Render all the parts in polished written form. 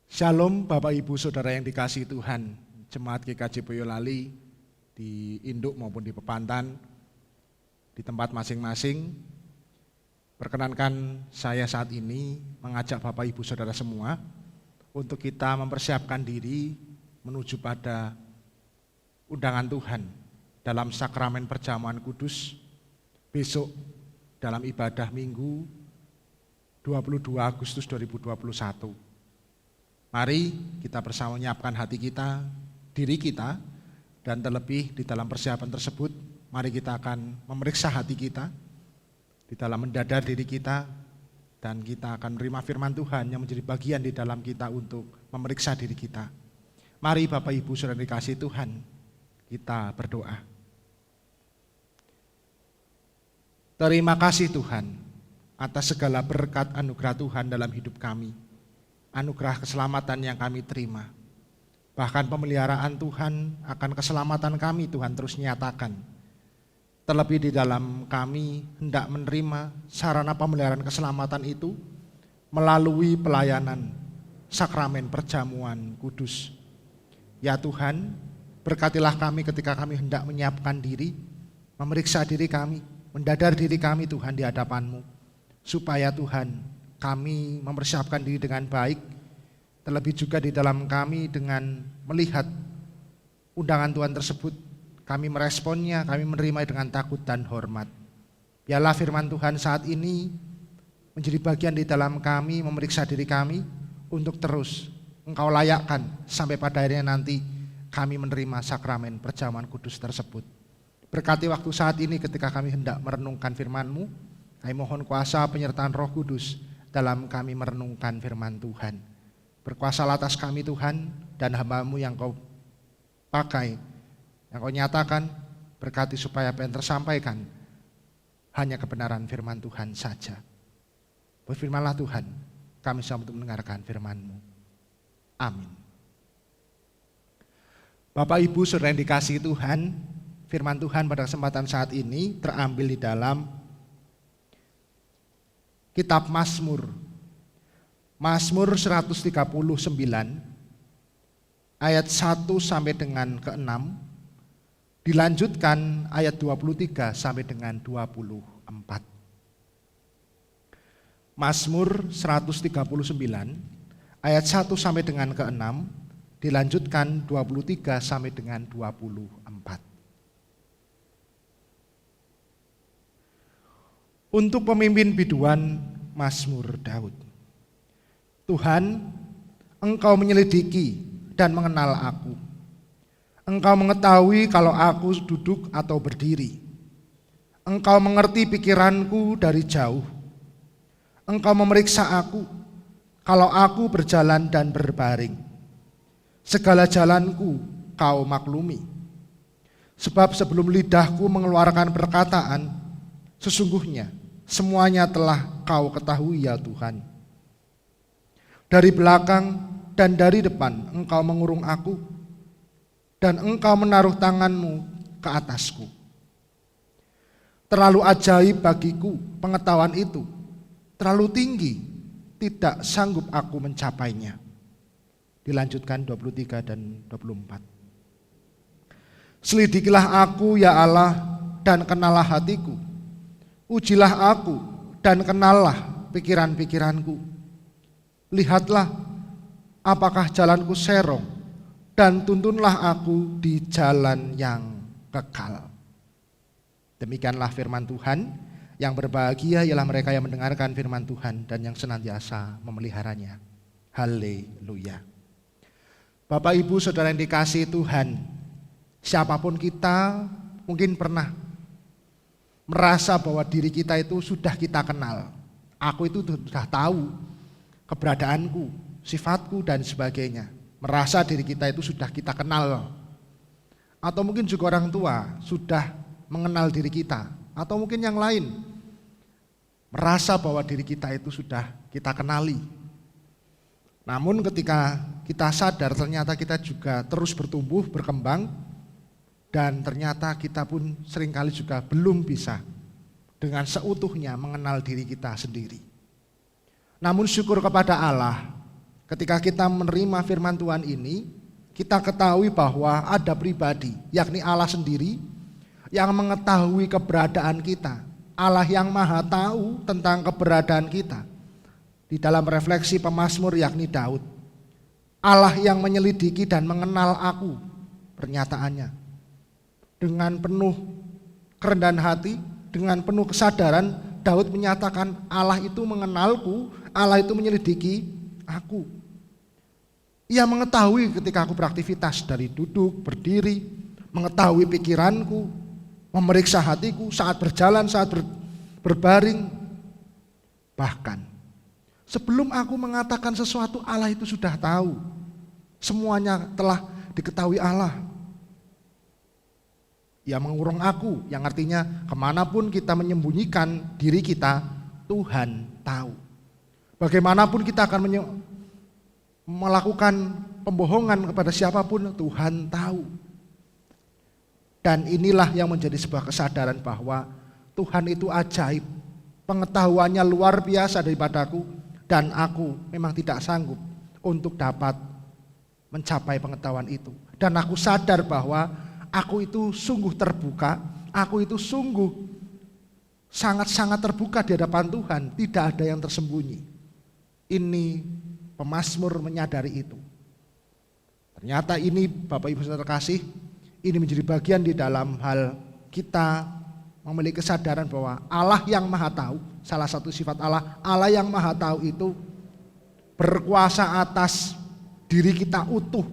Shalom Bapak Ibu Saudara yang dikasihi Tuhan, Jemaat GKJ Boyolali di Induk maupun di Pepantan, di tempat masing-masing. Perkenankan saya saat ini mengajak Bapak Ibu Saudara semua untuk kita mempersiapkan diri menuju pada undangan Tuhan dalam sakramen perjamuan kudus besok dalam ibadah Minggu 22 Agustus 2021. Mari kita bersama menyiapkan hati kita, diri kita, dan terlebih di dalam persiapan tersebut, mari kita akan memeriksa hati kita, di dalam mendadar diri kita, dan kita akan menerima firman Tuhan yang menjadi bagian di dalam kita untuk memeriksa diri kita. Mari Bapak Ibu Saudara dikasihi Tuhan, kita berdoa. Terima kasih Tuhan atas segala berkat anugerah Tuhan dalam hidup kami. Anugerah keselamatan yang kami terima. Bahkan pemeliharaan Tuhan akan keselamatan kami Tuhan terus nyatakan. Terlebih di dalam kami hendak menerima sarana pemeliharaan keselamatan itu melalui pelayanan sakramen perjamuan kudus. Ya Tuhan, berkatilah kami ketika kami hendak menyiapkan diri, memeriksa diri kami, mendadar diri kami Tuhan di hadapan-Mu, supaya Tuhan kami mempersiapkan diri dengan baik, terlebih juga di dalam kami dengan melihat undangan Tuhan tersebut, kami meresponnya, kami menerima dengan takut dan hormat. Biarlah firman Tuhan saat ini menjadi bagian di dalam kami, memeriksa diri kami untuk terus Engkau layakkan sampai pada akhirnya nanti kami menerima sakramen perjamuan kudus tersebut. Berkati waktu saat ini ketika kami hendak merenungkan firman-Mu, kami mohon kuasa penyertaan Roh Kudus dalam kami merenungkan firman Tuhan. Berkuasalah atas kami Tuhan, dan hamba-Mu yang Kau pakai, yang Kau nyatakan, berkati supaya apa yang tersampaikan hanya kebenaran firman Tuhan saja. Berfirmanlah Tuhan, kami siap untuk mendengarkan firman-Mu. Amin. Bapak Ibu Saudara yang dikasihi Tuhan, firman Tuhan pada kesempatan saat ini terambil di dalam Kitab Mazmur 139 ayat 1 sampai dengan ke-6, dilanjutkan ayat 23 sampai dengan 24. Mazmur 139 ayat 1 sampai dengan ke-6, dilanjutkan 23 sampai dengan 24. Untuk pemimpin biduan Mazmur Daud. Tuhan, Engkau menyelidiki dan mengenal aku. Engkau mengetahui kalau aku duduk atau berdiri. Engkau mengerti pikiranku dari jauh. Engkau memeriksa aku kalau aku berjalan dan berbaring. Segala jalanku Kau maklumi. Sebab sebelum lidahku mengeluarkan perkataan, sesungguhnya semuanya telah Kau ketahui ya Tuhan. Dari belakang dan dari depan Engkau mengurung aku, dan Engkau menaruh tangan-Mu ke atasku. Terlalu ajaib bagiku pengetahuan itu, terlalu tinggi, tidak sanggup aku mencapainya. Dilanjutkan 23 dan 24. Selidikilah aku ya Allah, dan kenalah hatiku. Ujilah aku dan kenallah pikiran-pikiranku. Lihatlah apakah jalanku serong, dan tuntunlah aku di jalan yang kekal. Demikianlah firman Tuhan. Yang berbahagia ialah mereka yang mendengarkan firman Tuhan dan yang senantiasa memeliharanya. Haleluya. Bapak Ibu Saudara yang dikasihi Tuhan, siapapun kita mungkin pernah merasa bahwa diri kita itu sudah kita kenal. Aku itu sudah tahu keberadaanku, sifatku dan sebagainya. Merasa diri kita itu sudah kita kenal. Atau mungkin juga orang tua sudah mengenal diri kita. Atau mungkin yang lain merasa bahwa diri kita itu sudah kita kenali. Namun ketika kita sadar ternyata kita juga terus bertumbuh, berkembang, dan ternyata kita pun seringkali juga belum bisa dengan seutuhnya mengenal diri kita sendiri. Namun syukur kepada Allah, Ketika kita menerima firman Tuhan ini, kita ketahui bahwa ada pribadi, yakni Allah sendiri, yang mengetahui keberadaan kita. Allah yang maha tahu tentang keberadaan kita. Di dalam refleksi pemazmur yakni Daud, Allah yang menyelidiki dan mengenal aku, pernyataannya. Dengan penuh kerendahan hati, dengan penuh kesadaran, Daud menyatakan Allah itu mengenalku, Allah itu menyelidiki aku. Ia mengetahui ketika aku beraktivitas, dari duduk, berdiri, mengetahui pikiranku, memeriksa hatiku saat berjalan, saat berbaring. Bahkan sebelum aku mengatakan sesuatu, Allah itu sudah tahu. Semuanya telah diketahui Allah. Ia mengurung aku, yang artinya kemanapun kita menyembunyikan diri kita, Tuhan tahu. Bagaimanapun kita akan melakukan pembohongan kepada siapapun, Tuhan tahu. Dan inilah yang menjadi sebuah kesadaran bahwa Tuhan itu ajaib. Pengetahuannya luar biasa daripadaku, dan aku memang tidak sanggup untuk dapat mencapai pengetahuan itu. Dan aku sadar bahwa aku itu sungguh terbuka, aku itu sungguh sangat-sangat terbuka di hadapan Tuhan, tidak ada yang tersembunyi. Ini pemazmur menyadari itu. Ternyata ini Bapak Ibu Saudara kasih, ini menjadi bagian di dalam hal kita memiliki kesadaran bahwa Allah yang maha tahu, salah satu sifat Allah, Allah yang maha tahu itu berkuasa atas diri kita utuh,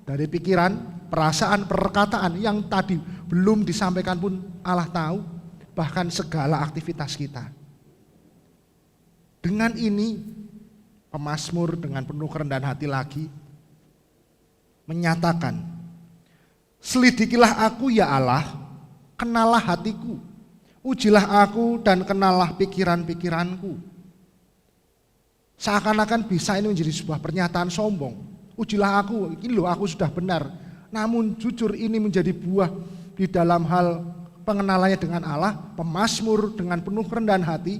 dari pikiran, perasaan, perkataan yang tadi belum disampaikan pun Allah tahu, bahkan segala aktivitas kita. Dengan ini pemazmur dengan penuh kerendahan hati lagi menyatakan, selidikilah aku ya Allah, kenalah hatiku, ujilah aku dan kenalah pikiran-pikiranku. Seakan-akan bisa ini menjadi sebuah pernyataan sombong. Ujilah aku, ini loh aku sudah benar. Namun jujur ini menjadi buah di dalam hal pengenalannya dengan Allah. Pemazmur dengan penuh kerendahan hati,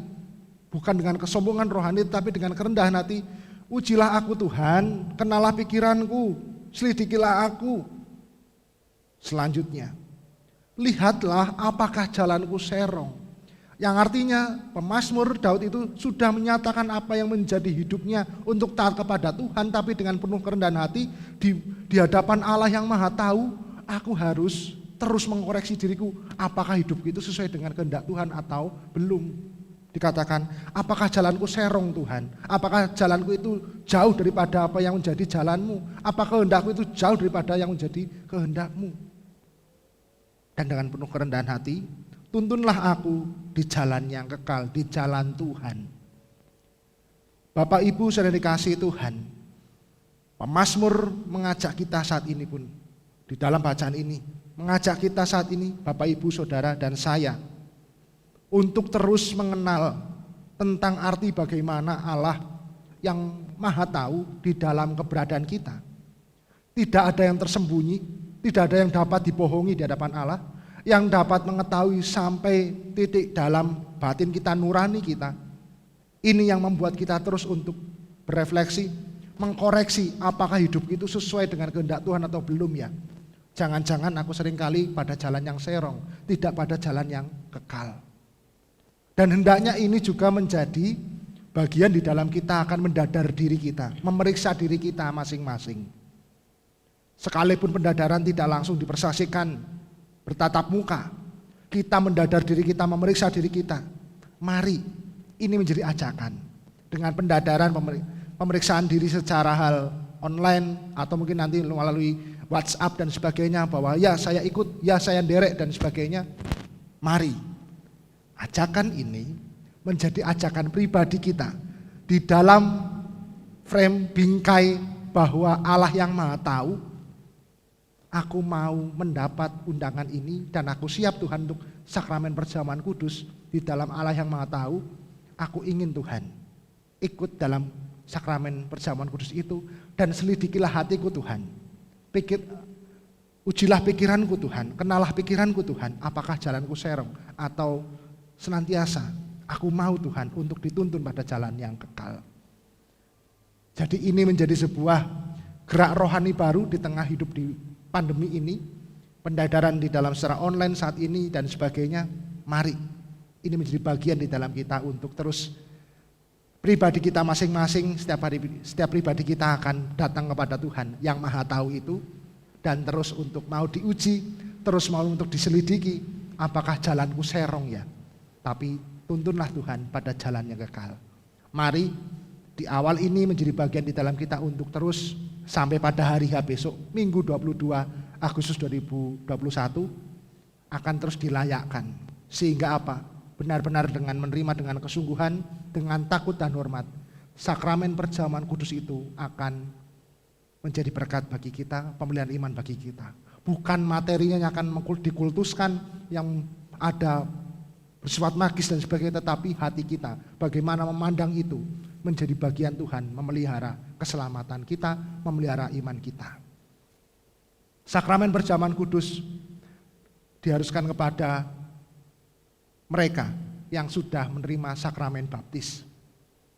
bukan dengan kesombongan rohani, tapi dengan kerendahan hati. Ujilah aku Tuhan, kenalah pikiranku, selidikilah aku. Selanjutnya, lihatlah apakah jalanku serong. Yang artinya pemazmur Daud itu sudah menyatakan apa yang menjadi hidupnya untuk taat kepada Tuhan, tapi dengan penuh kerendahan hati di hadapan Allah yang maha tahu, aku harus terus mengkoreksi diriku, apakah hidupku itu sesuai dengan kehendak Tuhan atau belum. Dikatakan, apakah jalanku serong Tuhan, apakah jalanku itu jauh daripada apa yang menjadi jalanmu, apakah kehendakku itu jauh daripada yang menjadi kehendakmu. Dan dengan penuh kerendahan hati, tuntunlah aku di jalan yang kekal, di jalan Tuhan. Bapak Ibu saudara dikasihi Tuhan, pemazmur mengajak kita saat ini pun, di dalam bacaan ini, mengajak kita saat ini, Bapak Ibu saudara dan saya, untuk terus mengenal tentang arti bagaimana Allah yang maha tahu di dalam keberadaan kita. Tidak ada yang tersembunyi, tidak ada yang dapat dibohongi di hadapan Allah, yang dapat mengetahui sampai titik dalam batin kita, nurani kita. Ini yang membuat kita terus untuk berefleksi, mengkoreksi apakah hidup itu sesuai dengan kehendak Tuhan atau belum ya. Jangan-jangan aku seringkali pada jalan yang serong, tidak pada jalan yang kekal. Dan hendaknya ini juga menjadi bagian di dalam kita akan mendadar diri kita, memeriksa diri kita masing-masing. Sekalipun pendadaran tidak langsung dipersaksikan bertatap muka, kita mendadar diri kita, memeriksa diri kita. Mari, ini menjadi ajakan. Dengan pendadaran pemeriksaan diri secara hal online, atau mungkin nanti melalui WhatsApp dan sebagainya, bahwa ya saya ikut, ya saya derek dan sebagainya. Mari, ajakan ini menjadi ajakan pribadi kita di dalam frame bingkai bahwa Allah yang maha tahu. Aku mau mendapat undangan ini dan aku siap Tuhan untuk sakramen perjamuan kudus di dalam Allah yang maha tahu. Aku ingin Tuhan ikut dalam sakramen perjamuan kudus itu, dan selidikilah hatiku Tuhan. Ujilah pikiranku Tuhan, kenalah pikiranku Tuhan, apakah jalanku serong atau senantiasa aku mau Tuhan untuk dituntun pada jalan yang kekal. Jadi ini menjadi sebuah gerak rohani baru di tengah hidup di pandemi ini, pendadaran di dalam secara online saat ini dan sebagainya. Mari, ini menjadi bagian di dalam kita untuk terus pribadi kita masing-masing, setiap pribadi kita akan datang kepada Tuhan yang Maha Tahu itu, dan terus untuk mau diuji, terus mau untuk diselidiki, apakah jalanku serong ya, tapi tuntunlah Tuhan pada jalan yang kekal. Mari di awal ini menjadi bagian di dalam kita untuk terus sampai pada hari H besok, Minggu 22 Agustus 2021, akan terus dilayakkan. Sehingga apa? Benar-benar dengan menerima dengan kesungguhan, dengan takut dan hormat, sakramen perjamuan kudus itu akan menjadi berkat bagi kita, pemeliharaan iman bagi kita. Bukan materinya yang akan dikultuskan, yang ada bersifat magis dan sebagainya, tetapi hati kita, bagaimana memandang itu menjadi bagian Tuhan, memelihara keselamatan kita, memelihara iman kita. Sakramen perjamuan kudus diharuskan kepada mereka yang sudah menerima sakramen baptis,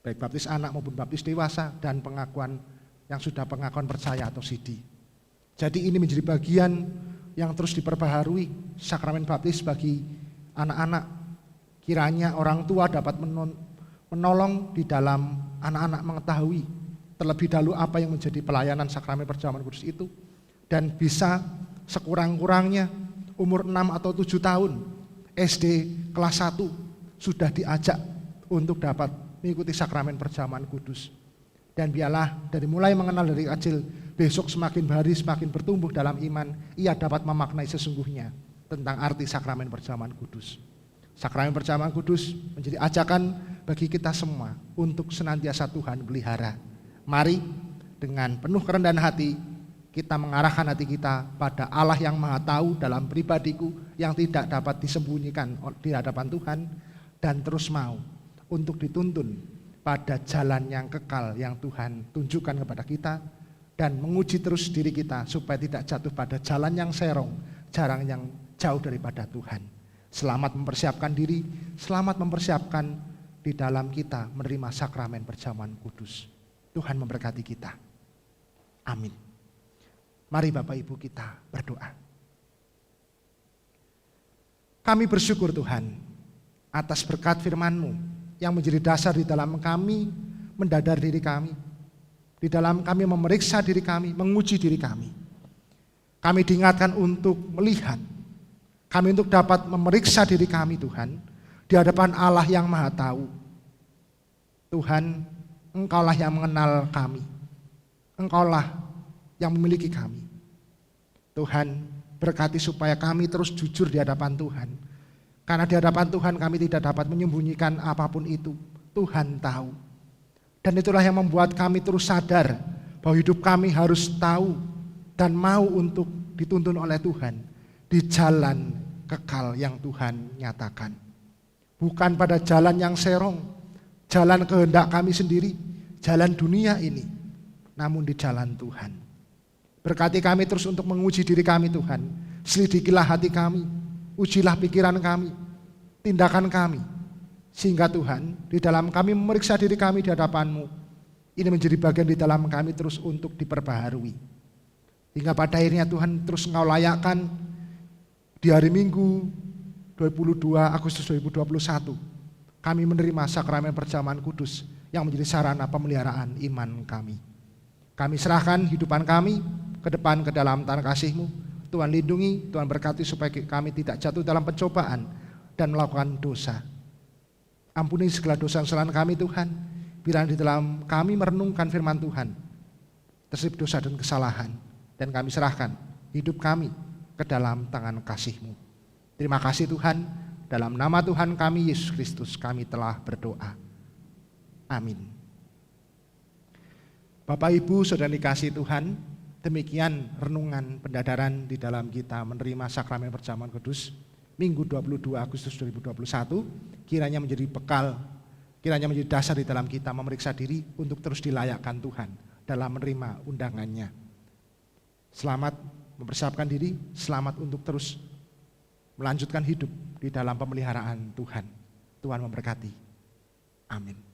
baik baptis anak maupun baptis dewasa, dan pengakuan yang sudah pengakuan percaya atau sidi. Jadi ini menjadi bagian yang terus diperbaharui, sakramen baptis bagi anak-anak. Kiranya orang tua dapat menolong di dalam anak-anak mengetahui terlebih dahulu apa yang menjadi pelayanan sakramen perjamuan kudus itu, dan bisa sekurang-kurangnya umur 6 atau 7 tahun SD kelas 1 sudah diajak untuk dapat mengikuti sakramen perjamuan kudus. Dan biarlah dari mulai mengenal dari kecil, besok semakin hari semakin bertumbuh dalam iman, ia dapat memaknai sesungguhnya tentang arti sakramen perjamuan kudus. Sakramen perjamuan kudus menjadi ajakan bagi kita semua untuk senantiasa Tuhan pelihara. Mari dengan penuh kerendahan hati kita mengarahkan hati kita pada Allah yang Maha Tahu dalam pribadiku yang tidak dapat disembunyikan di hadapan Tuhan, dan terus mau untuk dituntun pada jalan yang kekal yang Tuhan tunjukkan kepada kita, dan menguji terus diri kita supaya tidak jatuh pada jalan yang serong, jalan yang jauh daripada Tuhan. Selamat mempersiapkan diri, selamat mempersiapkan di dalam kita menerima sakramen perjamuan kudus. Tuhan memberkati kita. Amin. Mari Bapak Ibu kita berdoa. Kami bersyukur Tuhan atas berkat firman-Mu yang menjadi dasar di dalam kami mendadar diri kami, di dalam kami memeriksa diri kami, menguji diri kami. Kami diingatkan untuk melihat, kami untuk dapat memeriksa diri kami Tuhan di hadapan Allah yang Maha Tahu. Tuhan, Engkaulah yang mengenal kami, Engkaulah yang memiliki kami. Tuhan, berkati supaya kami terus jujur di hadapan Tuhan. Karena di hadapan Tuhan kami tidak dapat menyembunyikan apapun itu. Tuhan tahu. Dan itulah yang membuat kami terus sadar bahwa hidup kami harus tahu dan mau untuk dituntun oleh Tuhan di jalan kekal yang Tuhan nyatakan. Bukan pada jalan yang serong, jalan kehendak kami sendiri, jalan dunia ini, namun di jalan Tuhan. Berkati kami terus untuk menguji diri kami Tuhan. Selidikilah hati kami, ujilah pikiran kami, tindakan kami. Sehingga Tuhan, di dalam kami memeriksa diri kami di hadapan-Mu, ini menjadi bagian di dalam kami terus untuk diperbaharui. Hingga pada akhirnya Tuhan terus Engkau layakkan di hari Minggu 22 Agustus 2021. Kami menerima sakramen perjamuan kudus yang menjadi sarana pemeliharaan iman kami. Kami serahkan hidupan kami ke depan ke dalam tangan kasih-Mu. Tuhan lindungi, Tuhan berkati supaya kami tidak jatuh dalam pencobaan dan melakukan dosa. Ampuni segala dosa kesalahan kami Tuhan, bila di dalam kami merenungkan firman Tuhan terselip dosa dan kesalahan, dan kami serahkan hidup kami ke dalam tangan kasih-Mu. Terima kasih Tuhan, dalam nama Tuhan kami Yesus Kristus kami telah berdoa. Amin. Bapak Ibu saudara dikasihi Tuhan, demikian renungan pendadaran di dalam kita menerima sakramen perjamuan kudus Minggu 22 Agustus 2021. Kiranya menjadi bekal, kiranya menjadi dasar di dalam kita memeriksa diri untuk terus dilayakkan Tuhan dalam menerima undangannya. Selamat mempersiapkan diri, selamat untuk terus melanjutkan hidup di dalam pemeliharaan Tuhan. Tuhan memberkati. Amin.